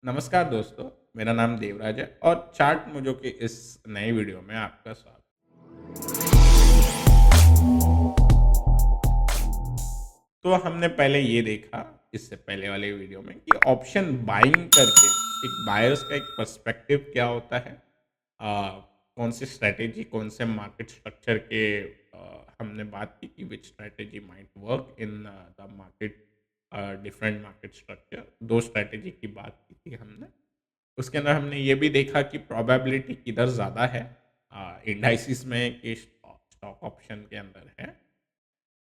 नमस्कार दोस्तों, मेरा नाम देवराज है और चार्ट मोजो के इस नए वीडियो में आपका स्वागत। तो हमने पहले ये देखा इससे पहले वाले वीडियो में कि ऑप्शन बाइंग करके एक बायर्स का एक पर्सपेक्टिव क्या होता है, कौन सी स्ट्रैटेजी कौन से मार्केट स्ट्रक्चर के हमने बात की कि which strategy might work in the market, different market structure. दो स्ट्रैटेजी की बात की थी हमने। उसके अंदर हमने ये भी देखा कि प्रोबेबिलिटी किधर ज़्यादा है, इंडाइसिस में कि स्टॉक ऑप्शन के अंदर है।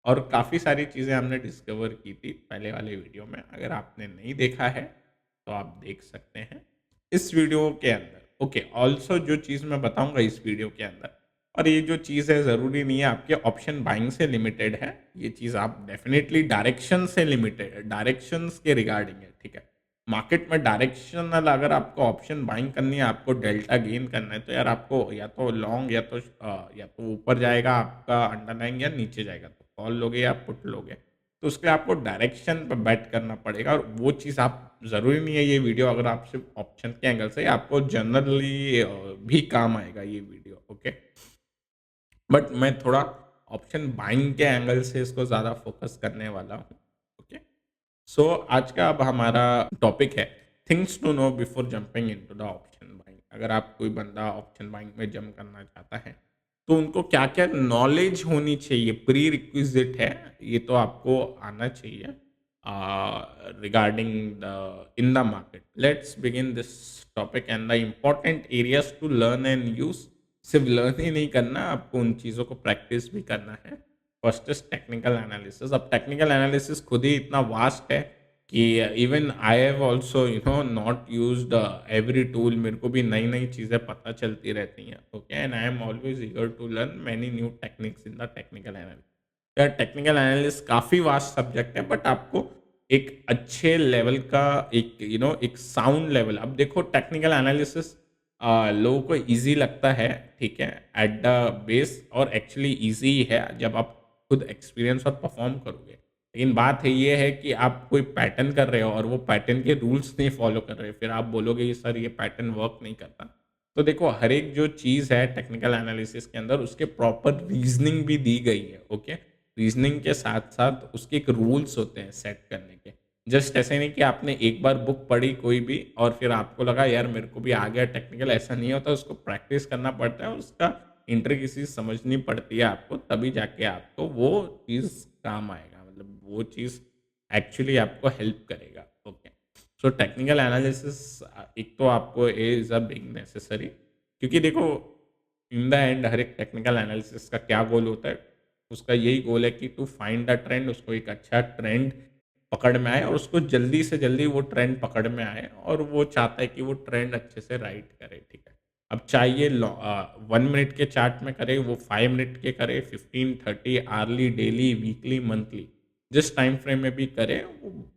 और काफ़ी सारी चीज़ें हमने डिस्कवर की थी पहले वाले वीडियो में। अगर आपने नहीं देखा है तो आप देख सकते हैं इस वीडियो के अंदर। ओके, ऑल्सो जो चीज़ मैं बताऊंगा इस वीडियो के अंदर, और ये जो चीज़ है ज़रूरी नहीं है आपके ऑप्शन बाइंग से लिमिटेड है। ये चीज़ आप डेफिनेटली डायरेक्शन से लिमिटेड, डायरेक्शंस के रिगार्डिंग है, ठीक है। मार्केट में डायरेक्शनल अगर आपको ऑप्शन बाइंग करनी है, आपको डेल्टा गेन करना है, तो यार आपको या तो लॉन्ग या तो ऊपर जाएगा आपका अंडरलाइन या नीचे जाएगा, तो कॉल लोगे या पुट लोगे। तो उसके लिए आपको डायरेक्शन पे बेट करना पड़ेगा, और वो चीज़ आप ज़रूरी नहीं है ये वीडियो अगर आप सिर्फ ऑप्शन के एंगल से, आपको जनरली भी काम आएगा ये वीडियो। ओके, बट मैं थोड़ा ऑप्शन बाइंग के एंगल से इसको ज़्यादा फोकस करने वाला हूँ। ओके, सो आज का अब हमारा टॉपिक है things to know before jumping into the option buying. अगर आप कोई बंदा ऑप्शन बाइंग में जंप करना चाहता है तो उनको क्या क्या नॉलेज होनी चाहिए, प्री रिक्विजिट है, ये तो आपको आना चाहिए regarding the in the market. Let's begin this topic and the important areas to learn and use. सिर्फ लर्न ही नहीं करना, आपको उन चीज़ों को प्रैक्टिस भी करना है। First is technical analysis. अब टेक्निकल एनालिसिस खुद ही इतना वास्ट है कि even I have also not used every tool. मेरे को भी नई नई चीज़ें पता चलती रहती हैं। Okay, and I am always eager to learn many new techniques in the technical analysis. यार टेक्निकल एनालिसिस काफ़ी वास्ट सब्जेक्ट है, बट आपको एक अच्छे लेवल का एक एक साउंड लेवल। अब देखो टेक्निकल एनालिसिस लोगों को इजी लगता है, ठीक है, एट द बेस, और एक्चुअली इजी है जब आप खुद एक्सपीरियंस और परफॉर्म करोगे। लेकिन बात है ये है कि आप कोई पैटर्न कर रहे हो और वो पैटर्न के रूल्स नहीं फॉलो कर रहे, फिर आप बोलोगे ये सर ये पैटर्न वर्क नहीं करता। तो देखो हर एक जो चीज़ है टेक्निकल एनालिसिस के अंदर उसके प्रॉपर रीजनिंग भी दी गई है। ओके, रीजनिंग के साथ साथ उसके एक रूल्स होते हैं सेट करने के। जस्ट ऐसे नहीं कि आपने एक बार बुक पढ़ी कोई भी और फिर आपको लगा यार मेरे को भी आ गया टेक्निकल, ऐसा नहीं होता। उसको प्रैक्टिस करना पड़ता है, उसका इंट्रिकेसीज समझनी पड़ती है आपको, तभी जाके आपको वो चीज़ काम आएगा, मतलब वो चीज़ एक्चुअली आपको हेल्प करेगा। ओके, सो टेक्निकल एनालिसिस एक तो आपको इज अ बिग नेसेसरी, क्योंकि देखो इन द एंड हर एक टेक्निकल एनालिसिस का क्या गोल होता है, उसका यही गोल है कि टू फाइंड द ट्रेंड, उसको एक अच्छा ट्रेंड पकड़ में आए और उसको जल्दी से जल्दी वो ट्रेंड पकड़ में आए, और वो चाहता है कि वो ट्रेंड अच्छे से राइट करे, ठीक है। अब चाहिए 1 मिनट के चार्ट में करे, वो 5 मिनट के करे, 15 30 आर्ली डेली वीकली मंथली, जिस टाइम फ्रेम में भी करे,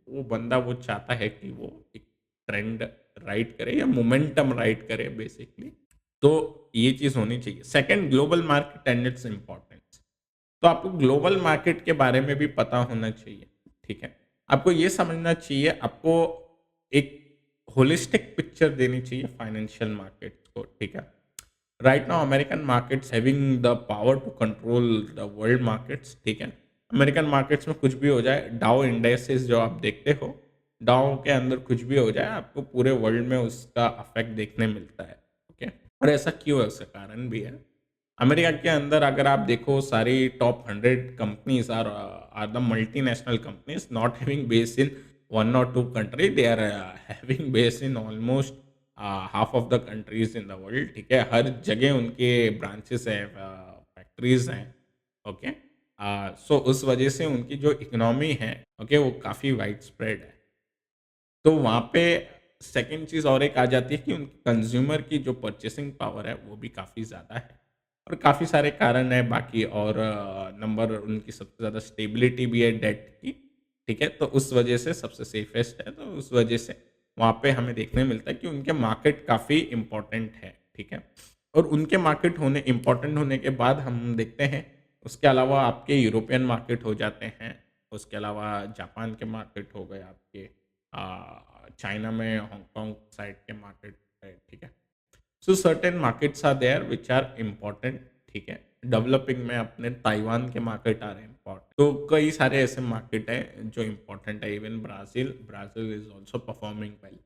वो बंदा वो चाहता है कि वो एक ट्रेंड राइट करे या मोमेंटम राइट करे बेसिकली। तो ये चीज़ होनी चाहिए। Second, global market and its importance. तो आपको ग्लोबल मार्केट के बारे में भी पता होना चाहिए, ठीक है। आपको ये समझना चाहिए, आपको एक होलिस्टिक पिक्चर देनी चाहिए फाइनेंशियल मार्केट्स को, ठीक है। Right now American markets having the power to control the world markets, ठीक है। अमेरिकन मार्केट्स में कुछ भी हो जाए, डाउ इंडेक्सेस जो आप देखते हो, डाउ के अंदर कुछ भी हो जाए, आपको पूरे वर्ल्ड में उसका इफेक्ट देखने मिलता है। ओके, और ऐसा क्यों है, उसका कारण भी है। अमेरिका के अंदर अगर आप देखो सारी top 100 companies are the multinational companies, not having base in 1 or 2 country, they are having base in almost half of the countries in the world, ठीक है। हर जगह उनके ब्रांचेस हैं, फैक्ट्रीज हैं। ओके, सो उस वजह से उनकी जो इकोनॉमी है, ओके, वो काफ़ी वाइड स्प्रेड है। तो वहाँ पे सेकंड चीज़ और एक आ जाती है कि उनकी कंज्यूमर की जो परचेसिंग पावर है वो भी काफ़ी ज़्यादा है, और काफ़ी सारे कारण हैं बाकी, और नंबर उनकी सबसे ज़्यादा स्टेबिलिटी भी है डेट की, ठीक है। तो उस वजह से सबसे सेफेस्ट है, तो उस वजह से वहाँ पे हमें देखने मिलता है कि उनके मार्केट काफ़ी इम्पोर्टेंट है, ठीक है। और उनके मार्केट होने इम्पोर्टेंट होने के बाद हम देखते हैं उसके अलावा आपके यूरोपियन मार्केट हो जाते हैं, उसके अलावा जापान के मार्केट हो गए आपके, चाइना में हांगकांग साइड के मार्केट है, ठीक है। So certain markets are there which are important, ठीक है। डेवलपिंग में अपने ताइवान के मार्केट आ रहे हैं इम्पोर्टेंट, तो कई सारे ऐसे मार्केट है जो इम्पोर्टेंट है। Even Brazil, Brazil is also performing well.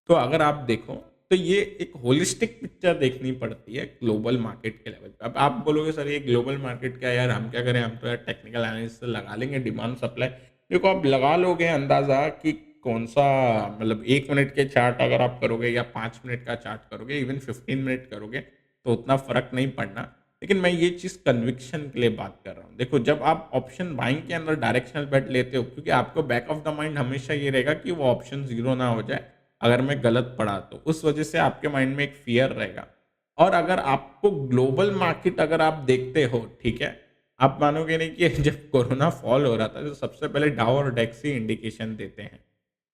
तो अगर आप देखो तो ये एक होलिस्टिक पिक्चर देखनी पड़ती है ग्लोबल मार्केट के लेवल पे। अब आप बोलोगे सर ये ग्लोबल मार्केट क्या है यार, हम क्या करें, हम तो यार टेक्निकल एनालिसिस लगा लेंगे, डिमांड सप्लाई। देखो आप लगा लोगे अंदाजा कि कौन सा, मतलब 1 मिनट के चार्ट अगर आप करोगे या 5 मिनट का चार्ट करोगे, इवन 15 मिनट करोगे, तो उतना फर्क नहीं पड़ना। लेकिन मैं ये चीज़ कन्विक्शन के लिए बात कर रहा हूँ। देखो जब आप ऑप्शन बाइंग के अंदर डायरेक्शनल बेट लेते हो, क्योंकि आपको बैक ऑफ द माइंड हमेशा ये रहेगा कि वो ऑप्शन जीरो ना हो जाए अगर मैं गलत पढ़ा, तो उस वजह से आपके माइंड में एक फियर रहेगा। और अगर आपको ग्लोबल मार्केट अगर आप देखते हो, ठीक है, आप मानोगे नहीं कि जब कोरोना फॉल हो रहा था तो सबसे पहले डाउ और डेक्स ही इंडिकेशन देते हैं,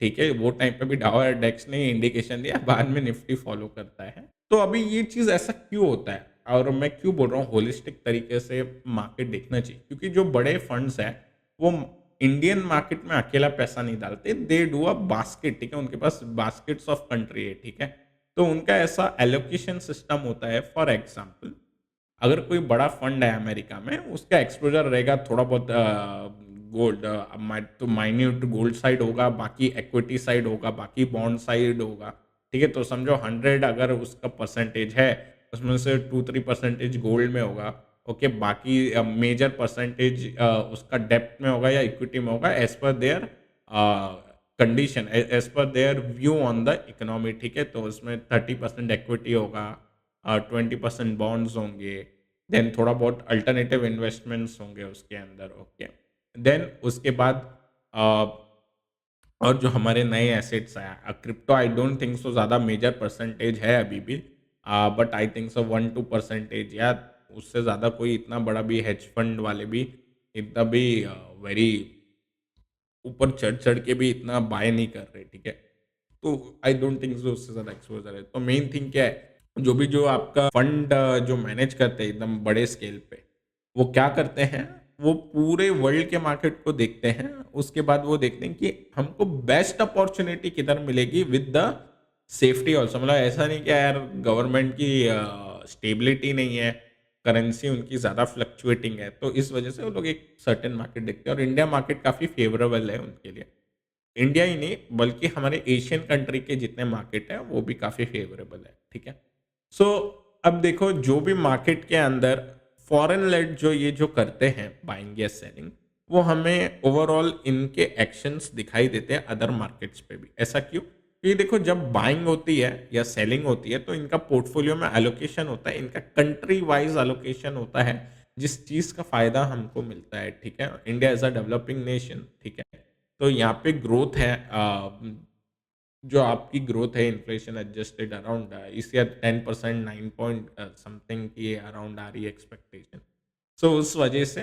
ठीक है। वो टाइम पे भी डाउ और डेक्स ने इंडिकेशन दिया, बाद में निफ्टी फॉलो करता है। तो अभी ये चीज़ ऐसा क्यों होता है, और मैं क्यों बोल रहा हूँ होलिस्टिक तरीके से मार्केट देखना चाहिए, क्योंकि जो बड़े फंड्स हैं वो इंडियन मार्केट में अकेला पैसा नहीं डालते, दे डू अ बास्केट, ठीक है। उनके पास बास्केट्स ऑफ कंट्री है, ठीक है। तो उनका ऐसा एलोकेशन सिस्टम होता है। फॉर एग्जाम्पल, अगर कोई बड़ा फंड है अमेरिका में, उसका एक्सपोजर रहेगा थोड़ा बहुत गोल्ड, तो माइन्यूट गोल्ड साइड होगा, बाकी इक्विटी साइड होगा, बाकी बॉन्ड साइड होगा, ठीक है। तो समझो 100 अगर उसका परसेंटेज है, उसमें से 2-3% गोल्ड में होगा, ओके। बाकी मेजर परसेंटेज उसका डेप्थ में होगा या इक्विटी में होगा, as per their condition, as per their view on the economy, ठीक है। तो उसमें 30% इक्विटी होगा, 20% बॉन्ड्स होंगे, देन थोड़ा बहुत अल्टरनेटिव इन्वेस्टमेंट्स होंगे उसके अंदर, ओके। देन उसके बाद और जो हमारे नए एसेट्स आया crypto, I don't think so ज़्यादा मेजर परसेंटेज है अभी भी, बट आई थिंक सो 1-2% या उससे ज़्यादा कोई इतना बड़ा भी हेज फंड वाले भी इतना भी वेरी ऊपर चढ़ चढ़ के भी इतना बाय नहीं कर रहे, ठीक है। तो आई डोंट थिंक सो उससे ज़्यादा एक्सपोजर है। तो मेन थिंग क्या है, जो भी जो आपका फंड जो मैनेज करते हैं एकदम बड़े स्केल पे, वो क्या करते हैं, वो पूरे वर्ल्ड के मार्केट को देखते हैं। उसके बाद वो देखते हैं कि हमको बेस्ट अपॉर्चुनिटी किधर मिलेगी विद द सेफ्टी ऑल्सो। मतलब ऐसा नहीं कि यार गवर्नमेंट की स्टेबिलिटी नहीं है, करेंसी उनकी ज़्यादा फ्लक्चुएटिंग है, तो इस वजह से वो लोग एक सर्टेन मार्केट देखते हैं। और इंडिया मार्केट काफ़ी फेवरेबल है उनके लिए। इंडिया ही नहीं बल्कि हमारे एशियन कंट्री के जितने मार्केट हैं वो भी काफ़ी फेवरेबल है, ठीक है। सो अब देखो जो भी मार्केट के अंदर फॉरेन लेड जो ये जो करते हैं बाइंग या सेलिंग, वो हमें ओवरऑल इनके एक्शंस दिखाई देते हैं अदर मार्केट्स पे भी। ऐसा क्यों? क्योंकि देखो जब बाइंग होती है या सेलिंग होती है तो इनका पोर्टफोलियो में एलोकेशन होता है, इनका कंट्री वाइज एलोकेशन होता है, जिस चीज़ का फायदा हमको मिलता है, ठीक है। India as a developing nation, ठीक है। तो यहाँ पे ग्रोथ है, जो आपकी ग्रोथ है इन्फ्लेशन एडजस्टेड अराउंड इस ईयर 10%, 9 पॉइंट समथिंग की अराउंड आ रही है एक्सपेक्टेशन। सो उस वजह से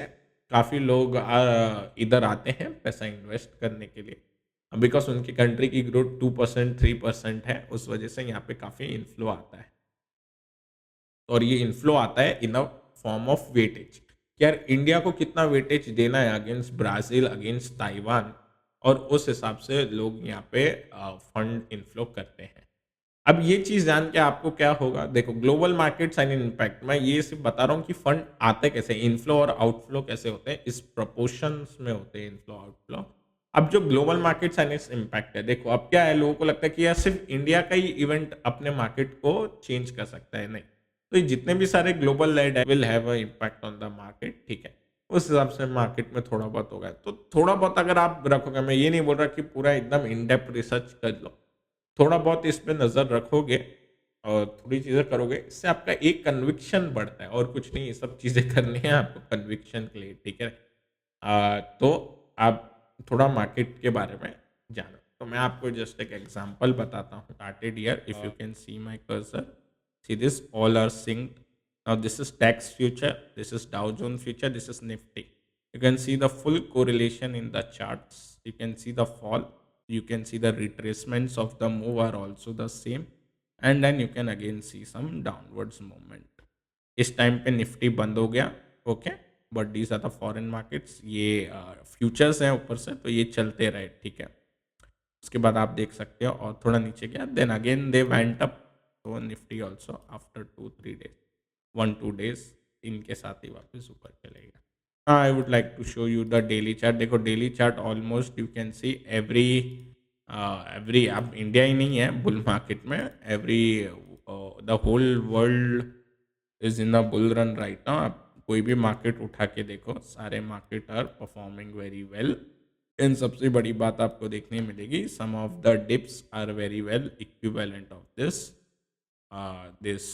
काफ़ी लोग इधर आते हैं पैसा इन्वेस्ट करने के लिए, बिकॉज उनकी कंट्री की ग्रोथ 2%, 3% है, उस वजह से यहाँ पे काफ़ी इन्फ्लो आता है। और ये इन्फ्लो आता है इन अ फॉर्म ऑफ वेटेज, कि यार इंडिया को कितना वेटेज देना है अगेंस्ट ब्राज़ील, अगेंस्ट ताइवान, और उस हिसाब से लोग यहाँ पे फंड इन्फ्लो करते हैं। अब ये चीज़ जान के आपको क्या होगा, देखो ग्लोबल मार्केट्स एंड इम्पैक्ट, मैं ये सिर्फ बता रहा हूँ कि फंड आते कैसे, इनफ्लो और आउटफ्लो कैसे होते हैं, इस प्रपोर्शंस में होते हैं इनफ्लो आउटफ्लो। अब जो ग्लोबल मार्केट्स एंड इस इम्पैक्ट है, देखो अब क्या है, लोगों को लगता है कि यार सिर्फ इंडिया का ही इवेंट अपने मार्केट को चेंज कर सकता है, नहीं। तो ये जितने भी सारे global lead will have a impact on the market, ठीक है। उस हिसाब से मार्केट में थोड़ा बहुत होगा, तो थोड़ा बहुत अगर आप रखोगे, मैं ये नहीं बोल रहा कि पूरा एकदम इन डेप्थ रिसर्च कर लो, थोड़ा बहुत इस पे नज़र रखोगे और थोड़ी चीज़ें करोगे, इससे आपका एक कन्विक्शन बढ़ता है, और कुछ नहीं, ये सब चीज़ें करनी है आपको कन्विक्शन के लिए, ठीक है। तो आप थोड़ा मार्केट के बारे में जानो। तो मैं आपको जस्ट एक एग्जांपल बताता हूँ। Started here, if you can see my cursor, see this all are synced. Now this is tax future, this is Dow Jones future, this is Nifty. You can see the full correlation in the charts. You can see the fall, you can see the retracements of the move are also the same, and then you can again see some downwards movement. इस time पे Nifty बंद हो गया, okay, but these are the foreign markets, ये futures हैं ऊपर से, तो ये चलते रहे, ठीक है। उसके बाद आप देख सकते हो और थोड़ा नीचे गया, then again they went up. तो Nifty also after 2-3 days, 1-2 days इनके साथ ही वापस ऊपर चलेगा। हाँ, I would like to show you the daily chart. देखो daily chart almost you can see every every, अब इंडिया ही नहीं है बुल मार्केट में, every the whole world is in a bull run right now. आप कोई भी market उठा के देखो, सारे market are performing very well. इन सबसे बड़ी बात आपको देखने मिलेगी, some of the dips are very well equivalent of this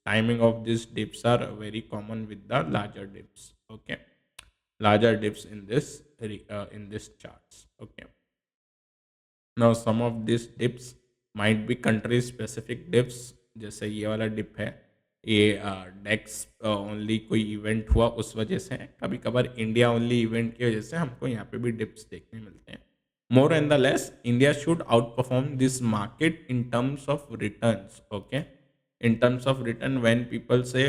timing of these dips are very common with the larger dips. Okay, larger dips in in this charts. Okay, now some of these dips might be country specific dips, जैसे ये वाला dip है, ये डेक्स only कोई event हुआ उस वजह से है। कभी कभार इंडिया ओनली इवेंट की वजह से हमको यहाँ पे भी डिप्स देखने मिलते हैं। More and the less India should out perform this market in terms of returns. Okay, in terms of return, when people say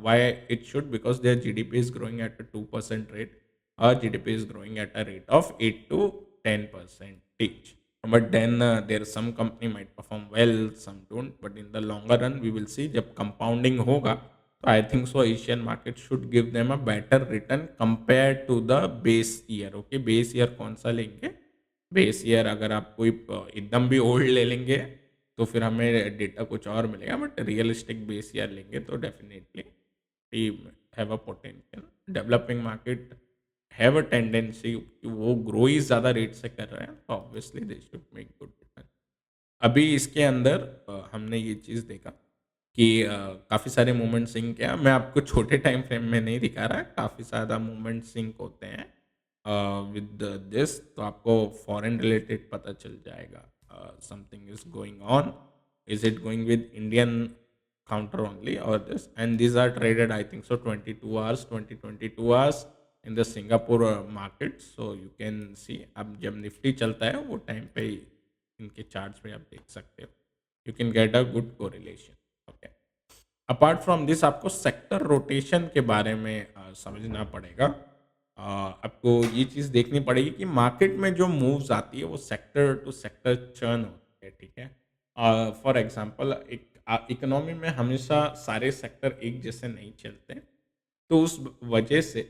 why it should, because their GDP is growing at a 2% rate, or GDP is growing at a rate of 8 to 10% each. But then there some company might perform well, some don't, but in the longer run we will see जब compounding होगा, तो I think so Asian market should give them a better return compared to the base year. Okay, base year कौन सा लेंगे? Base year अगर आप कोई एकदम भी ओल्ड ले लेंगे तो फिर हमें डेटा कुछ और मिलेगा, बट रियलिस्टिक बेस ईयर लेंगे तो definitely we have a potential. Developing market have a tendency कि वो ग्रो ही ज़्यादा रेट से कर रहे हैं, तो obviously they should make good return. अभी इसके अंदर हमने ये चीज़ देखा कि काफ़ी सारे मूवमेंट सिंक है। मैं आपको छोटे टाइम फ्रेम में नहीं दिखा रहा, काफ़ी ज़्यादा मूवमेंट सिंक होते हैं विद दिस, तो आपको फॉरेन रिलेटेड पता चल जाएगा something is going on, is it going with Indian counter only और this, and these are traded I think so 22 hours 20-22 hours in the Singapore market. So you can see, अब जब Nifty चलता है वो time पे ही इनके charts में आप देख सकते हो, you can get a good correlation. Okay, apart from this आपको सेक्टर रोटेशन के बारे में समझना पड़ेगा। आपको ये चीज़ देखनी पड़ेगी कि मार्केट में जो मूव्स आती है वो सेक्टर टू सेक्टर चर्न होती है। ठीक है, फॉर एग्जांपल एक इकोनॉमी में हमेशा सारे सेक्टर एक जैसे नहीं चलते, तो उस वजह से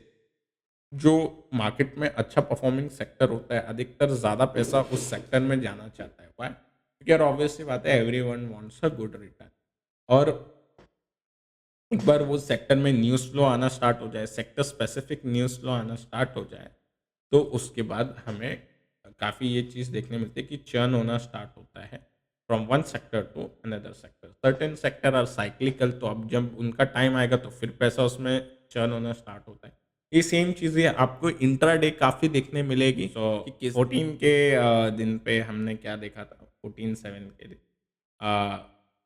जो मार्केट में अच्छा परफॉर्मिंग सेक्टर होता है, अधिकतर ज़्यादा पैसा उस सेक्टर में जाना चाहता है। वाई? क्योंकि यार ऑब्वियसली बात है, everyone wants a good return. और एक बार वो सेक्टर में न्यूज़ फ्लो आना स्टार्ट हो जाए, सेक्टर स्पेसिफिक न्यूज़ फ्लो आना स्टार्ट हो जाए, तो उसके बाद हमें काफ़ी ये चीज़ देखने मिलती है कि चर्न होना स्टार्ट होता है from one sector to another sector. Certain sector are cyclical, तो अब जब उनका टाइम आएगा तो फिर पैसा उसमें चर्न होना स्टार्ट होता है। ये सेम चीज़ें आपको इंट्राडे काफ़ी देखने मिलेगी। तो 14 के दिन पे हमने क्या देखा था, 14/7 के दिन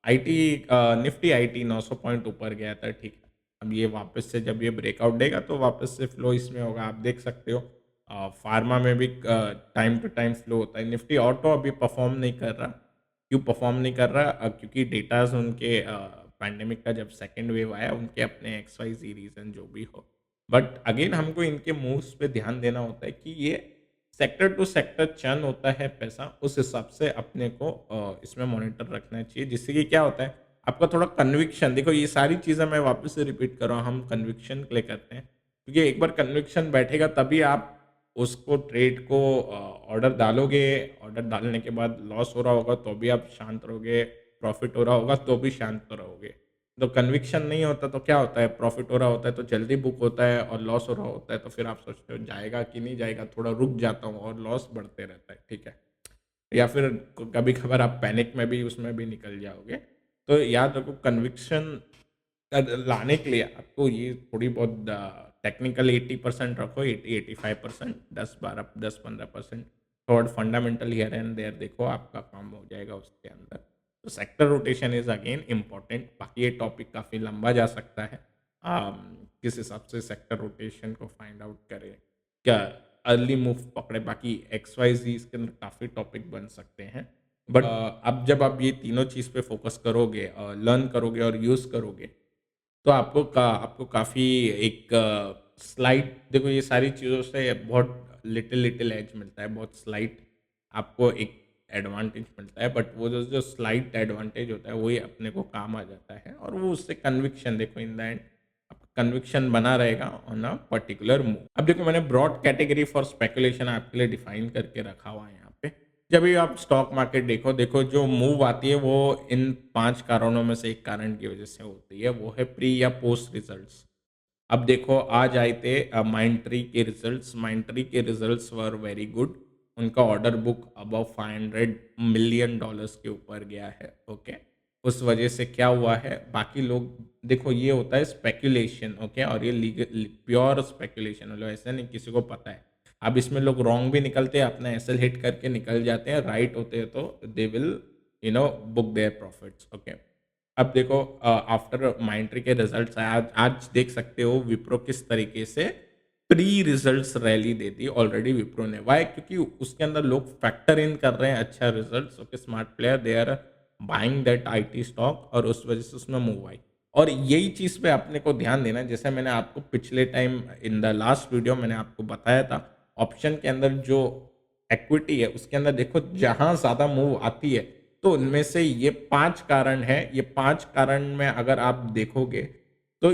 आईटी निफ्टी आईटी 900 पॉइंट ऊपर गया था। ठीक है, अब ये वापस से जब ये ब्रेकआउट देगा तो वापस से फ्लो इसमें होगा, आप देख सकते हो। फार्मा में भी टाइम टू टाइम फ्लो होता है। निफ्टी ऑटो अभी परफॉर्म नहीं कर रहा, क्यों परफॉर्म नहीं कर रहा? क्योंकि डेटाज उनके पैंडेमिक का जब सेकेंड वेव आया, उनके अपने XYZ रीज़न जो भी हो, बट अगेन हमको इनके मूव्स पे ध्यान देना होता है कि ये सेक्टर टू सेक्टर चर्न होता है पैसा, उस हिसाब से अपने को इसमें मॉनिटर रखना चाहिए, जिससे कि क्या होता है आपका थोड़ा कन्विक्शन। देखो ये सारी चीज़ें मैं वापस से रिपीट कर रहा हूँ, हम कन्विक्शन के लिए करते हैं, क्योंकि एक बार कन्विक्शन बैठेगा तभी आप उसको ट्रेड को ऑर्डर डालोगे। ऑर्डर डालने के बाद लॉस हो रहा होगा तो भी आप शांत रहोगे, प्रॉफिट हो रहा होगा तो भी शांत रहोगे। तो कन्विक्शन नहीं होता तो क्या होता है, प्रॉफिट हो रहा होता है तो जल्दी बुक होता है, और लॉस हो रहा होता है तो फिर आप सोचते हो जाएगा कि नहीं जाएगा, थोड़ा रुक जाता हूँ, और लॉस बढ़ते रहता है। ठीक है, या फिर कभी कभार आप पैनिक में भी उसमें भी निकल जाओगे। तो याद रखो, कन्विक्शन लाने के लिए आपको ये थोड़ी बहुत टेक्निकल 80% रखो, 80-85%, 10-12-10-15% थोड़ा फंडामेंटल हियर एंड देयर देखो, आपका काम हो जाएगा उसके अंदर। तो sector rotation is again important. बाकी ये टॉपिक काफ़ी लंबा जा सकता है, किस हिसाब से सेक्टर रोटेशन को फाइंड आउट करें, क्या अर्ली मूव पकड़े, बाकी XYZ इसके अंदर काफ़ी टॉपिक बन सकते हैं। बट अब जब आप ये तीनों चीज़ पे फोकस करोगे, लर्न करोगे और यूज़ करोगे, तो आपको काफ़ी एक स्लाइट, देखो ये सारी चीज़ों से बहुत लिटिल लिटिल एज मिलता है, बहुत स्लाइट आपको एक एडवांटेज मिलता है, बट वो जो जो स्लाइट एडवांटेज होता है वही अपने को काम आ जाता है, और वो उससे कन्विक्शन, देखो इन द एंड कन्विक्शन बना रहेगा ऑन अ पर्टिकुलर मूव। अब देखो मैंने ब्रॉड कैटेगरी फॉर स्पेकुलेशन आपके लिए डिफाइन करके रखा हुआ है यहाँ पे। जब भी आप स्टॉक मार्केट देखो देखो जो मूव आती है वो इन 5 कारणों में से एक कारण की वजह से होती है, वो है प्री या पोस्ट रिजल्ट्स। अब देखो आज आए थे माइंट्री के रिजल्ट्स। माइंट्री के रिजल्ट्स वर वेरी गुड। उनका order book above 500 million dollars के ऊपर गया है। ओके, उस वजह से क्या हुआ है, बाकी लोग, देखो ये होता है स्पेकुलेशन। ओके, और ये लीगल प्योर स्पेकुलेशन, मतलब ऐसा नहीं किसी को पता है। अब इसमें लोग रॉन्ग भी निकलते हैं, अपना एसएल हिट करके निकल जाते हैं, राइट होते हैं तो they will book their profits. Okay, अब देखो आफ्टर माइंट्री के रिजल्ट्स आए, आज देख सकते हो विप्रो किस तरीके से प्री रिजल्ट्स रैली देती ऑलरेडी विप्रो ने। वाई? क्योंकि उसके अंदर लोग फैक्टर इन कर रहे हैं अच्छा results. Okay, smart player they are buying that IT stock, और उस वजह से उसमें मूव आई। और यही चीज़ पे अपने को ध्यान देना है, जैसे मैंने आपको पिछले time in the last video मैंने आपको बताया था, ऑप्शन के अंदर जो इक्विटी है उसके अंदर देखो जहां ज्यादा मूव आती है, तो उनमें से ये 5 कारण है। ये 5 कारण में अगर आप देखोगे तो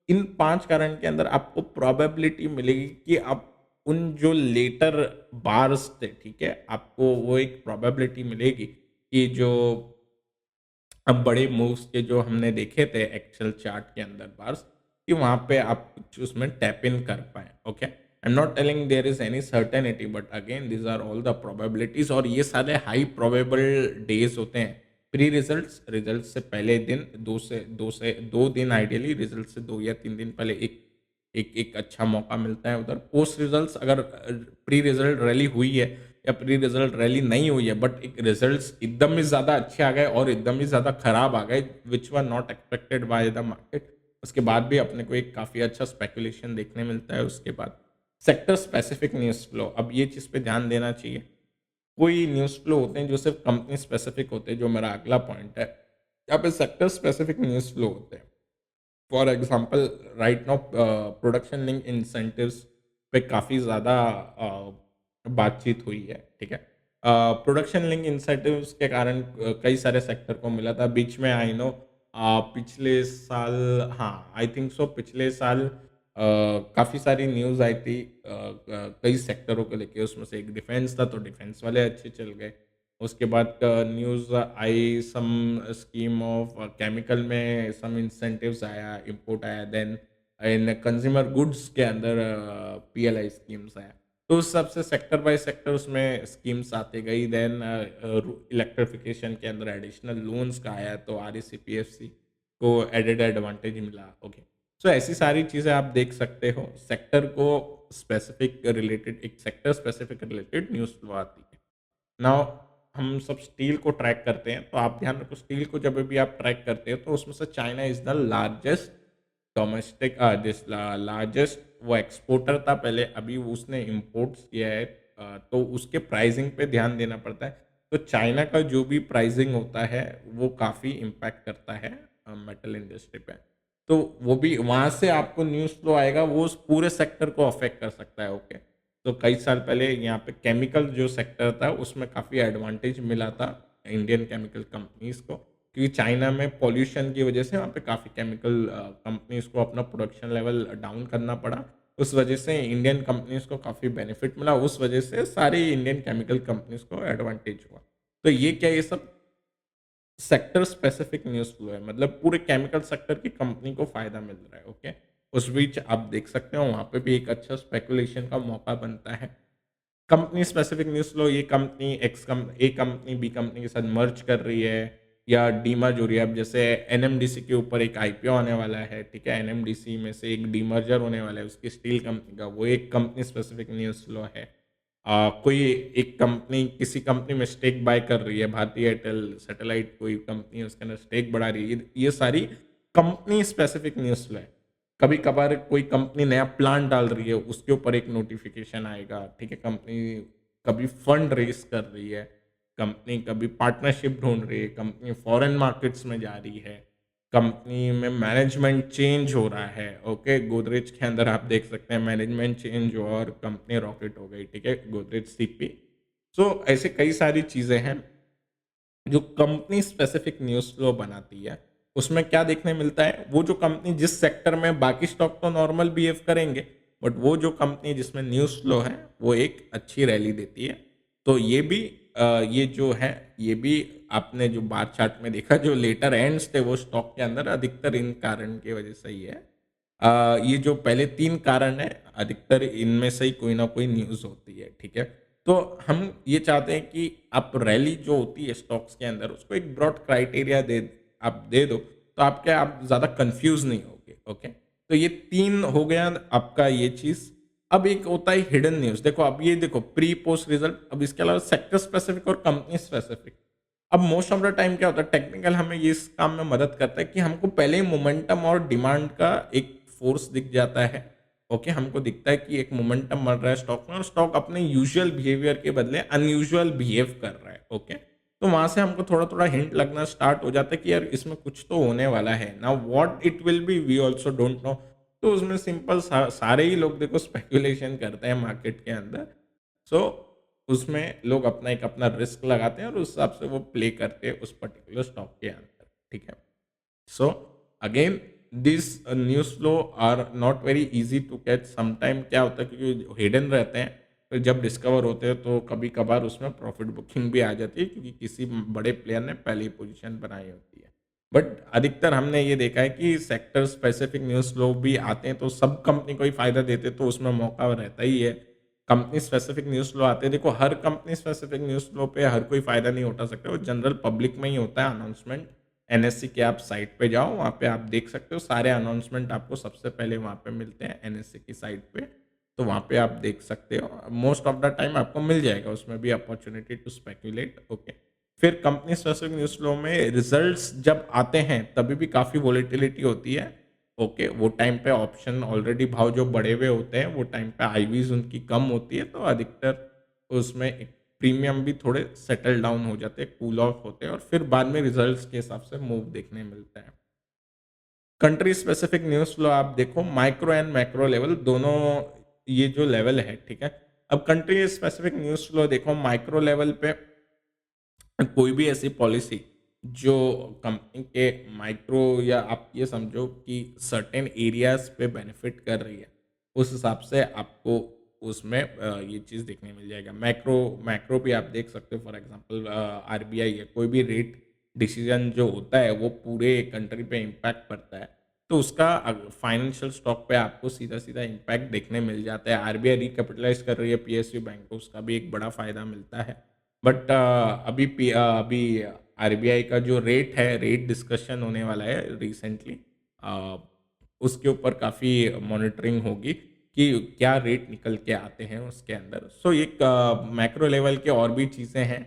इन 5 कारण के अंदर आपको प्रोबेबिलिटी मिलेगी कि आप उन जो लेटर बार्स थे, ठीक है, आपको वो एक प्रोबेबिलिटी मिलेगी कि जो अब बड़े मूव्स के जो हमने देखे थे एक्सेल चार्ट के अंदर बार्स, कि वहां पे आप कुछ उसमें टैप इन कर पाए। Okay, I am not telling there is any certainty, but again this are all the probabilities, और ये सारे हाई प्रोबेबल डेज होते हैं। प्री रिजल्ट्स, रिजल्ट से पहले दिन, दो दिन आइडियली, रिजल्ट से 2 या 3 दिन पहले एक एक एक अच्छा मौका मिलता है उधर। पोस्ट रिजल्ट्स, अगर प्री रिजल्ट रैली हुई है या प्री रिजल्ट रैली नहीं हुई है, बट एक रिजल्ट्स एकदम ही ज़्यादा अच्छे आ गए और एकदम ही ज़्यादा खराब आ गए, which were not expected by the market, उसके बाद भी अपने को एक काफ़ी अच्छा स्पेकुलेशन देखने मिलता है। उसके बाद सेक्टर स्पेसिफिक न्यूज़ फ्लो, अब ये चीज़ पे ध्यान देना चाहिए। कोई न्यूज़ फ्लो होते हैं जो सिर्फ कंपनी स्पेसिफिक होते हैं, जो मेरा अगला पॉइंट है। यहाँ पे सेक्टर स्पेसिफिक न्यूज़ फ्लो होते हैं। For example right now production link incentives पे काफ़ी ज़्यादा बातचीत हुई है, ठीक है। प्रोडक्शन लिंक इंसेंटिव्स के कारण कई सारे सेक्टर को मिला था बीच में, आई नो पिछले साल, हाँ आई थिंक सो पिछले साल काफ़ी सारी न्यूज़ आई थी कई सेक्टरों को लेके। उसमें से एक डिफेंस था, तो डिफेंस वाले अच्छे चल गए। उसके बाद न्यूज़ आई सम स्कीम ऑफ केमिकल में सम इंसेंटिव्स आया, इंपोर्ट आया। देन इन कंज्यूमर गुड्स के अंदर पीएलआई स्कीम्स आया। तो उस सबसे सेक्टर बाय सेक्टर उसमें स्कीम्स आती गई। देन इलेक्ट्रिफिकेशन के अंदर एडिशनल लोन्स का आया, तो आरईसीपीएफसी को एडेड एडवांटेज मिला। ओके, सो ऐसी सारी चीज़ें आप देख सकते हो। सेक्टर को स्पेसिफिक रिलेटेड, एक sector specific related news flow आती है। नाउ हम सब स्टील को ट्रैक करते हैं, तो आप ध्यान रखो स्टील को जब भी आप ट्रैक करते हो तो उसमें से China is the largest domestic, this largest, वो एक्सपोर्टर था पहले, अभी उसने इम्पोर्ट्स किया है। तो उसके प्राइसिंग पे ध्यान देना पड़ता है। तो चाइना का जो भी प्राइसिंग होता है वो काफ़ी इम्पैक्ट करता है मेटल इंडस्ट्री पे। तो वो भी वहाँ से आपको न्यूज़ फ्लो आएगा, वो उस पूरे सेक्टर को अफेक्ट कर सकता है। ओके, तो कई साल पहले यहाँ पे केमिकल जो सेक्टर था उसमें काफ़ी एडवांटेज मिला था इंडियन केमिकल कंपनीज को, क्योंकि चाइना में पॉल्यूशन की वजह से वहाँ पे काफ़ी केमिकल कंपनीज को अपना प्रोडक्शन लेवल डाउन करना पड़ा। उस वजह से इंडियन कंपनीज को काफ़ी बेनिफिट मिला, उस वजह से सारी इंडियन केमिकल कंपनीज को एडवांटेज हुआ। तो ये क्या, ये सब सेक्टर स्पेसिफिक न्यूज़ फ्लो है, मतलब पूरे केमिकल सेक्टर की कंपनी को फायदा मिल रहा है। ओके, उस बीच आप देख सकते हो वहाँ पे भी एक अच्छा स्पेकुलेशन का मौका बनता है। कंपनी स्पेसिफिक न्यूज़ फ्लो, ये कंपनी ए कंपनी बी कंपनी के साथ मर्ज कर रही है या डीमर्ज हो रही है। अब जैसे एनएमडीसी के ऊपर एक आईपीओ आने वाला है, ठीक है, एनएमडीसी में से एक डीमर्जर होने वाला है उसकी स्टील कंपनी का, वो एक कंपनी स्पेसिफिक न्यूज़ फ्लो है। कोई एक कंपनी किसी कंपनी में स्टेक बाय कर रही है, भारतीय एयरटेल सैटेलाइट कोई कंपनी है उसके अंदर स्टेक बढ़ा रही है, ये सारी कंपनी स्पेसिफिक न्यूज़ फ्लो है। कभी कभार कोई कंपनी नया प्लान डाल रही है, उसके ऊपर एक नोटिफिकेशन आएगा, ठीक है। कंपनी कभी फंड रेस कर रही है, कंपनी कभी पार्टनरशिप ढूंढ रही है, कंपनी फॉरेन मार्केट्स में जा रही है, कंपनी में मैनेजमेंट चेंज हो रहा है। ओके, गोदरेज के अंदर आप देख सकते हैं मैनेजमेंट चेंज हुआ और कंपनी रॉकेट हो गई, ठीक है, गोदरेज सीपी। ऐसे कई सारी चीज़ें हैं जो कंपनी स्पेसिफिक न्यूज़ फ्लो बनाती है। उसमें क्या देखने मिलता है, वो जो कंपनी जिस सेक्टर में बाकी स्टॉक तो नॉर्मल बिहेव करेंगे, बट वो जो कंपनी जिसमें न्यूज़ फ्लो है, वो एक अच्छी रैली देती है। तो ये भी ये जो है, ये भी आपने जो बार चार्ट में देखा, जो लेटर एंड्स थे वो स्टॉक के अंदर अधिकतर इन कारण की वजह से ही है। ये जो पहले 3 कारण हैं, अधिकतर इनमें से ही कोई ना कोई न्यूज़ होती है, ठीक है? तो हम ये चाहते हैं कि आप रैली जो होती है स्टॉक्स के अंदर, उसको एक ब्रॉड क्राइटेरिया आप दे दो, तो आप ज़्यादा कंफ्यूज नहीं होगे, ओके? तो ये 3 हो गया आपका ये चीज़। अब एक होता है हिडन न्यूज़। देखो, अब ये देखो प्री पोस्ट रिजल्ट, अब इसके अलावा सेक्टर स्पेसिफिक और कंपनी स्पेसिफिक। अब मोस्ट ऑफ द टाइम क्या होता है, टेक्निकल हमें ये इस काम में मदद करता है कि हमको पहले ही मोमेंटम और डिमांड का एक फोर्स दिख जाता है। ओके, हमको दिखता है कि एक मोमेंटम बढ़ रहा है स्टॉक में और स्टॉक अपने यूजुअल बिहेवियर के बदले अनयूजुअल बिहेव कर रहा है। ओके, तो वहां से हमको थोड़ा थोड़ा हिंट लगना स्टार्ट हो जाता है कि यार इसमें कुछ तो होने वाला है ना। What it will be we also don't know. तो उसमें सिंपल सारे ही लोग देखो स्पेकुलेशन करते हैं मार्केट के अंदर। सो उसमें लोग अपना रिस्क लगाते हैं और उस हिसाब से वो प्ले करते हैं उस पर्टिकुलर स्टॉक के अंदर, ठीक है? So again this news flow are not very easy to catch. Sometime क्या होता है, क्योंकि हिडन रहते हैं, फिर जब डिस्कवर होते हैं तो कभी कभार उसमें प्रॉफिट बुकिंग भी आ जाती है, क्योंकि किसी बड़े प्लेयर ने पहली पोजीशन बनाई होती है। बट अधिकतर हमने ये देखा है कि सेक्टर स्पेसिफिक न्यूज़ फ्लो भी आते हैं तो सब कंपनी को ही फायदा देते, तो उसमें मौका रहता ही है। कंपनी स्पेसिफिक न्यूज़ फ्लो आते हैं, देखो हर कंपनी स्पेसिफिक न्यूज़ फ्लो पे हर कोई फायदा नहीं उठा सकता, वो जनरल पब्लिक में ही होता है अनाउंसमेंट। एनएससी के आप साइट पे जाओ, वहाँ पे आप देख सकते हो सारे अनाउंसमेंट आपको सबसे पहले वहाँ पे मिलते हैं एनएससी की साइट पे। तो वहाँ पे आप देख सकते हो, मोस्ट ऑफ द टाइम आपको मिल जाएगा, उसमें भी अपॉर्चुनिटी टू स्पेक्यूलेट। ओके, फिर कंपनी स्पेसिफिक न्यूज़ फ्लो में रिजल्ट्स जब आते हैं तभी भी काफ़ी वोलेटिलिटी होती है। ओके, वो टाइम पे ऑप्शन ऑलरेडी भाव जो बढ़े हुए होते हैं, वो टाइम पे आईवीज उनकी कम होती है, तो अधिकतर उसमें एक प्रीमियम भी थोड़े सेटल डाउन हो जाते हैं, कूल ऑफ होते हैं और फिर बाद में रिजल्ट्स के हिसाब से मूव देखने मिलता है। कंट्री स्पेसिफिक न्यूज़ फ्लो आप देखो, माइक्रो एंड मैक्रो लेवल दोनों, ये जो लेवल है, ठीक है? अब कंट्री स्पेसिफिक न्यूज़ फ्लो देखो, माइक्रो लेवल पे कोई भी ऐसी पॉलिसी जो कंपनी के माइक्रो, या आप ये समझो कि सर्टेन एरियाज पे बेनिफिट कर रही है, उस हिसाब से आपको उसमें ये चीज़ देखने मिल जाएगा। मैक्रो मैक्रो भी आप देख सकते हो, फॉर एग्जांपल आरबीआई है, कोई भी रेट डिसीजन जो होता है वो पूरे कंट्री पे इम्पैक्ट पड़ता है, तो उसका फाइनेंशियल स्टॉक पे आपको सीधा सीधा इम्पैक्ट देखने मिल जाता है। आरबीआई रिकैपिटलाइज कर रही है पीएसयू बैंक को, उसका भी एक बड़ा फायदा मिलता है। बट अभी आरबीआई का जो रेट है, रेट डिस्कशन होने वाला है रिसेंटली, उसके ऊपर काफ़ी मॉनिटरिंग होगी कि क्या रेट निकल के आते हैं उसके अंदर। सो एक मैक्रो लेवल के और भी चीज़ें हैं,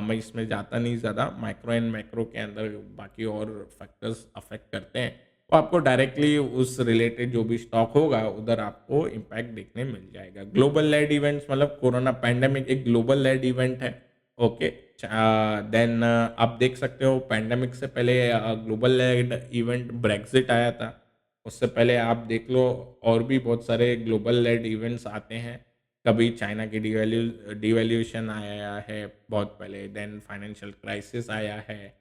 मैं इसमें जाता नहीं ज़्यादा। माइक्रो एंड मैक्रो के अंदर बाकी और फैक्टर्स अफेक्ट करते हैं, तो आपको डायरेक्टली उस रिलेटेड जो भी स्टॉक होगा उधर आपको इम्पैक्ट देखने मिल जाएगा। ग्लोबल लेड इवेंट्स, मतलब कोरोना पैंडेमिक एक ग्लोबल लेड इवेंट है। ओके, देन आप देख सकते हो पैंडेमिक से पहले ग्लोबल लेड इवेंट ब्रेक्सिट आया था। उससे पहले आप देख लो और भी बहुत सारे ग्लोबल लेड इवेंट्स आते हैं। कभी चाइना की डिवैल्यूएशन आया है बहुत पहले, देन फाइनेंशियल क्राइसिस आया है,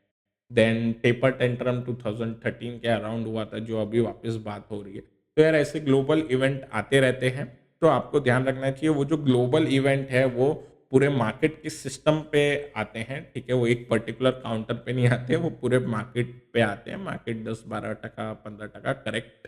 देन टेपर टेंट्रम 2013 के अराउंड हुआ था, जो अभी वापस बात हो रही है। तो यार ऐसे ग्लोबल इवेंट आते रहते हैं, तो आपको ध्यान रखना चाहिए वो जो ग्लोबल इवेंट है वो पूरे मार्केट के सिस्टम पे आते हैं, ठीक है? वो एक पर्टिकुलर काउंटर पे नहीं आते, वो पूरे मार्केट पे आते हैं। मार्केट 10-12% 15% करेक्ट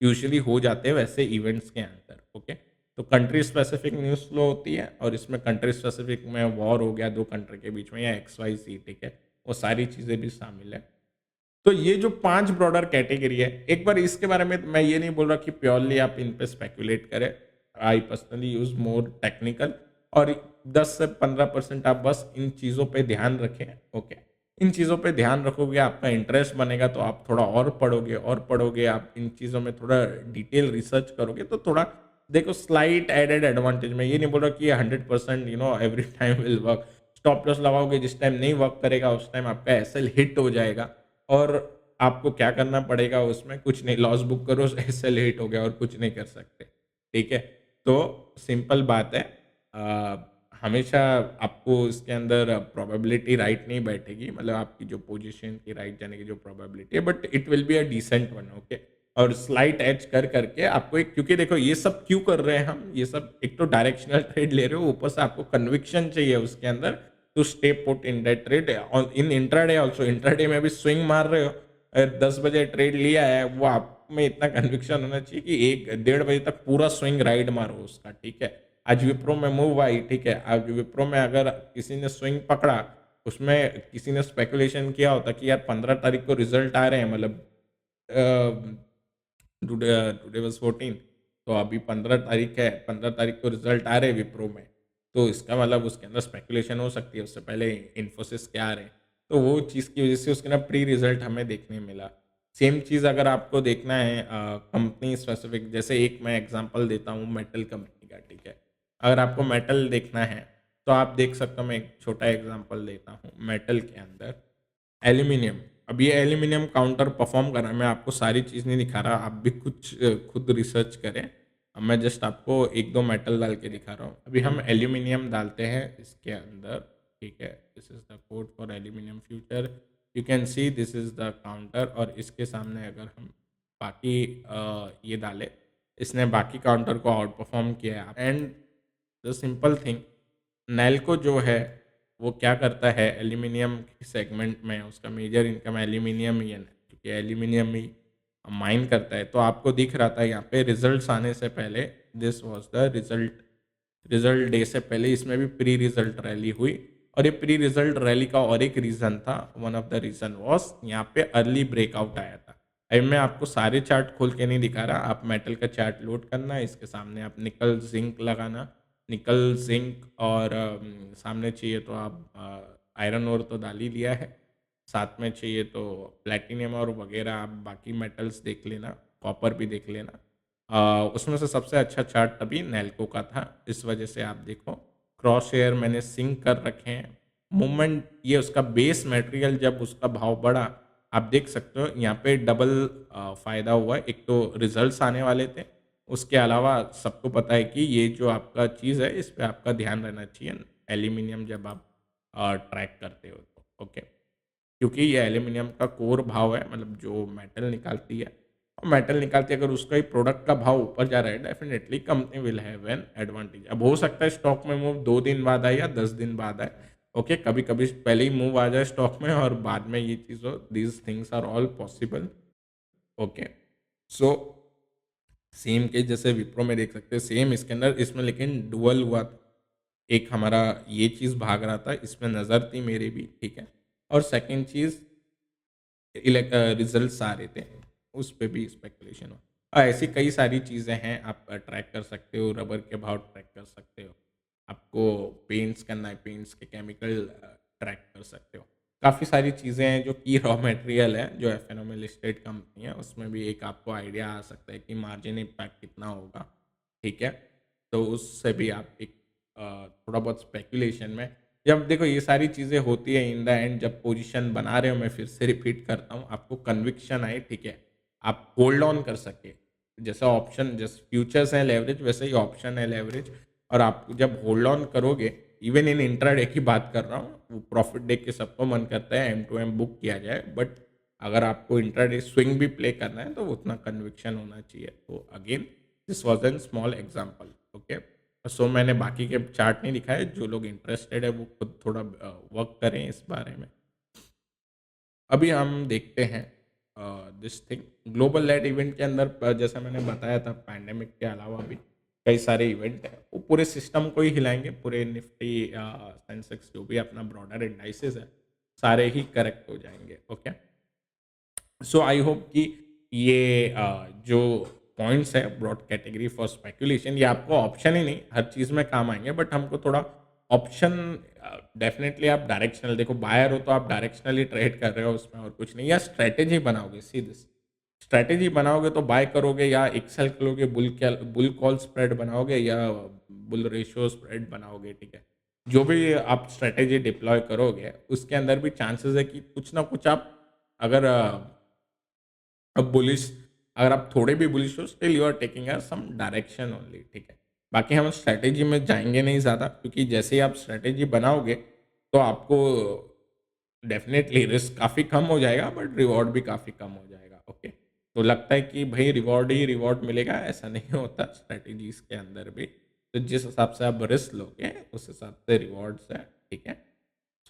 यूजुअली हो जाते हैं वैसे इवेंट्स के अंदर। ओके, तो कंट्री स्पेसिफिक न्यूज़ फ्लो होती है और इसमें कंट्री स्पेसिफिक में वॉर हो गया दो कंट्री के बीच में या एक्स वाई सी, ठीक है? वो सारी चीज़ें भी शामिल है। तो ये जो 5 ब्रॉडर कैटेगरी है, एक बार इसके बारे में मैं ये नहीं बोल रहा कि प्योरली आप इन पे स्पेकुलेट करें। I personally use more technical, और 10 से 15% आप बस इन चीज़ों पे ध्यान रखें। ओके, इन चीज़ों पे ध्यान रखोगे, आपका इंटरेस्ट बनेगा, तो आप थोड़ा और पढ़ोगे, आप इन चीज़ों में थोड़ा डिटेल रिसर्च करोगे, तो थोड़ा देखो स्लाइट एडेड एडवांटेज। मैं ये नहीं बोल रहा कि ये 100% every time will work. Stop loss लगाओगे, जिस टाइम नहीं वर्क करेगा उस टाइम आपका एसएल हिट हो जाएगा, और आपको क्या करना पड़ेगा उसमें, कुछ नहीं, लॉस बुक करो, एसएल हिट हो गया और कुछ नहीं कर सकते, ठीक है? तो सिंपल बात है। हमेशा आपको इसके अंदर प्रोबेबिलिटी राइट नहीं बैठेगी, मतलब आपकी जो पोजीशन की राइट जाने की जो प्रोबेबिलिटी है, but it will be a decent one, okay. और स्लाइट एज कर करके आपको एक, क्योंकि देखो ये सब क्यों कर रहे हैं हम, ये सब एक तो डायरेक्शनल ट्रेड ले रहे हो, ऊपर से आपको कन्विक्शन चाहिए उसके अंदर to stay put in that trade. और इन इंट्राडे ऑल्सो, इंट्राडे में भी स्विंग मार रहे हो, 10 बजे ट्रेड लिया है, वो आप में इतना कन्विक्शन होना चाहिए कि 1 1:30 बजे तक पूरा स्विंग राइड मारो उसका, ठीक है। आज विप्रो में मूव आई, ठीक है, आज विप्रो में अगर किसी ने स्विंग पकड़ा, उसमें किसी ने स्पेकुलेशन किया होता कि यार 15 तारीख को रिजल्ट आ रहे हैं, मतलब टुडे टुडे वाज 14, तो अभी 15 तारीख है, 15 तारीख को रिजल्ट आ रहे हैं विप्रो में, तो इसका मतलब उसके अंदर स्पेकुलेशन हो सकती है उससे पहले इन्फोसिस के आ रहे हैं। तो वो चीज़ की वजह से उसके ना प्री रिजल्ट हमें देखने मिला। सेम चीज़ अगर आपको देखना है कंपनी स्पेसिफिक, जैसे एक मैं एग्जांपल देता हूँ मेटल कंपनी का, ठीक है। अगर आपको मेटल देखना है तो आप देख सकते हो, मैं एक छोटा एग्जांपल देता हूँ मेटल के अंदर। एल्यूमीनियम, अब ये एल्यूमीनियम काउंटर परफॉर्म कर रहा है, मैं आपको सारी चीज़ नहीं दिखा रहा, आप भी कुछ खुद रिसर्च करें। अब मैं जस्ट आपको एक दो मेटल डाल के दिखा रहा हूँ। अभी हम एल्यूमीनियम डालते हैं इसके अंदर, ठीक है। This is the code for aluminium future, you can see this is the counter, और इसके सामने अगर हम बाकी ये डालें, इसने बाकी काउंटर को आउट परफॉर्म किया है। And the simple thing, NALCO जो है वो क्या करता है एल्यूमिनियम सेगमेंट में, उसका मेजर इनकम एल्यूमिनियम ही है ना, क्योंकि एल्यूमिनियम ही माइन करता है। तो आपको दिख रहा था यहाँ पे रिजल्ट्स आने से पहले, this was the result, result day से पहले इसमें भी प्री रिजल्ट रैली हुई। और ये प्री रिजल्ट रैली का और एक रीज़न था, one of the reason was यहाँ पे अर्ली ब्रेकआउट आया था। अभी मैं आपको सारे चार्ट खोल के नहीं दिखा रहा, आप मेटल का चार्ट लोड करना है, इसके सामने आप निकल जिंक लगाना, निकल जिंक, और सामने चाहिए तो आप आयरन ओर तो डाल ही लिया है, साथ में चाहिए तो प्लेटिनियम और वगैरह आप बाकी मेटल्स देख लेना, कॉपर भी देख लेना। उसमें से सबसे अच्छा चार्ट तभी नैल्को का था, इस वजह से आप देखो क्रॉस शेयर मैंने सिंक कर रखे हैं। मूवमेंट ये उसका बेस मटेरियल जब उसका भाव बढ़ा, आप देख सकते हो यहाँ पे डबल फायदा हुआ है। एक तो रिजल्ट्स आने वाले थे, उसके अलावा सबको पता है कि ये जो आपका चीज़ है इस पे आपका ध्यान रहना चाहिए एल्यूमिनियम जब आप ट्रैक करते हो तो, ओके। क्योंकि ये एल्यूमिनियम का कोर भाव है, मतलब जो मेटल निकालती है, और मेटल निकालती है, अगर उसका ही प्रोडक्ट का भाव ऊपर जा रहा है, definitely company will have an advantage. अब हो सकता है स्टॉक में मूव 2 दिन बाद आए या 10 दिन बाद आए, ओके। कभी कभी पहले ही मूव आ जाए स्टॉक में और बाद में ये चीज़ हो, these things are all possible, okay. So same case जैसे विप्रो में देख सकते हैं, सेम इसके अंदर, इसमें लेकिन डुअल हुआ था। एक हमारा ये चीज़ भाग रहा था, इसमें नज़र थी मेरी भी, ठीक है। और सेकंड चीज़ रिजल्ट्स आ रहे थे, उस पे भी स्पेकुलेशन हो। ऐसी कई सारी चीज़ें हैं, आप ट्रैक कर सकते हो, रबर के भाव ट्रैक कर सकते हो, आपको पेंट्स करना है, पेंट्स के केमिकल ट्रैक कर सकते हो। काफ़ी सारी चीज़ें हैं जो की रॉ मटेरियल है, जो एफ में लिस्टेड कंपनी है, उसमें भी एक आपको आइडिया आ सकता है कि मार्जिन इम्पैक्ट कितना होगा, ठीक है। तो उससे भी आप एक थोड़ा बहुत स्पेकुलेशन में, जब देखो ये सारी चीज़ें होती है इन द एंड, जब पोजीशन बना रहे हो, मैं फिर से रिपीट करता हूँ, आपको कन्विक्शन आए, ठीक है, आप होल्ड ऑन कर सके। जैसा ऑप्शन, जैसे फ्यूचर्स है लेवरेज, वैसे ही ऑप्शन है लेवरेज। और आप जब होल्ड ऑन करोगे, इवन इन इंट्राडे की बात कर रहा हूँ, वो प्रॉफिट देख के सबको मन करता है एम टू एम बुक किया जाए, बट अगर आपको इंट्राडे स्विंग भी प्ले करना है तो उतना कन्विक्शन होना चाहिए। तो again this was an small example, okay. So मैंने बाकी के चार्ट नहीं दिखाए, जो लोग इंटरेस्टेड है वो खुद थोड़ा वर्क करें इस बारे में। अभी हम देखते हैं this thing global light event के अंदर, जैसा मैंने बताया था, पैंडेमिक के अलावा भी कई सारे इवेंट हैं, वो पूरे सिस्टम को ही हिलाएंगे, पूरे निफ्टी सेंसेक्स जो भी अपना ब्रॉडर इंडाइसेस है, सारे ही करेक्ट हो जाएंगे, ओके। सो आई होप कि ये जो पॉइंट्स है ब्रॉड कैटेगरी फॉर स्पेकुलेशन, ये आपको ऑप्शन ही नहीं हर चीज़ में काम आएंगे, बट हमको थोड़ा ऑप्शन, डेफिनेटली आप डायरेक्शनल देखो, बायर हो तो आप डायरेक्शनली ट्रेड कर रहे हो उसमें और कुछ नहीं, या स्ट्रेटेजी बनाओगे, सीधे स्ट्रेटेजी बनाओगे तो बाय करोगे, या एक्सेल करोगे, बुल कॉल स्प्रेड बनाओगे, या बुल रेशियो स्प्रेड बनाओगे, ठीक है। जो भी आप स्ट्रेटेजी डिप्लॉय करोगे उसके अंदर भी चांसेस है कि कुछ ना कुछ आप, अगर अब बुलिश, अगर आप थोड़े भी बुलिश हो, still you are taking some direction only, ठीक है। बाकी हम स्ट्रैटेजी में जाएंगे नहीं ज़्यादा, क्योंकि जैसे ही आप स्ट्रैटेजी बनाओगे तो आपको डेफिनेटली रिस्क काफ़ी कम हो जाएगा, बट रिवॉर्ड भी काफ़ी कम हो जाएगा। ओके, तो लगता है कि भाई रिवॉर्ड ही रिवॉर्ड मिलेगा, ऐसा नहीं होता स्ट्रैटेजीज के अंदर भी। तो जिस हिसाब से आप रिस्क लोगे उस हिसाब से रिवॉर्ड्स है, ठीक है।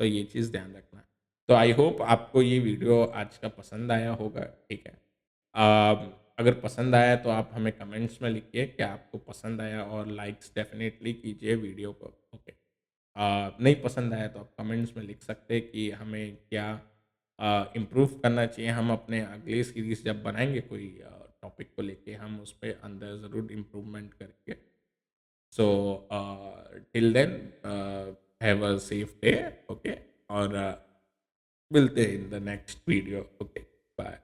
तो ये चीज़ ध्यान रखना। तो आई होप आपको ये वीडियो आज का पसंद आया होगा, ठीक है। अगर पसंद आया तो आप हमें कमेंट्स में लिखिए कि आपको पसंद आया, और लाइक्स डेफिनेटली कीजिए वीडियो को। ओके, नहीं पसंद आया तो आप कमेंट्स में लिख सकते हैं कि हमें क्या इम्प्रूव करना चाहिए। हम अपने अगली सीरीज जब बनाएंगे कोई टॉपिक को लेके, हम उस पर अंदर ज़रूर इम्प्रूवमेंट करके। So till then have a safe day. Okay, और मिलते हैं in the next video. Okay, bye.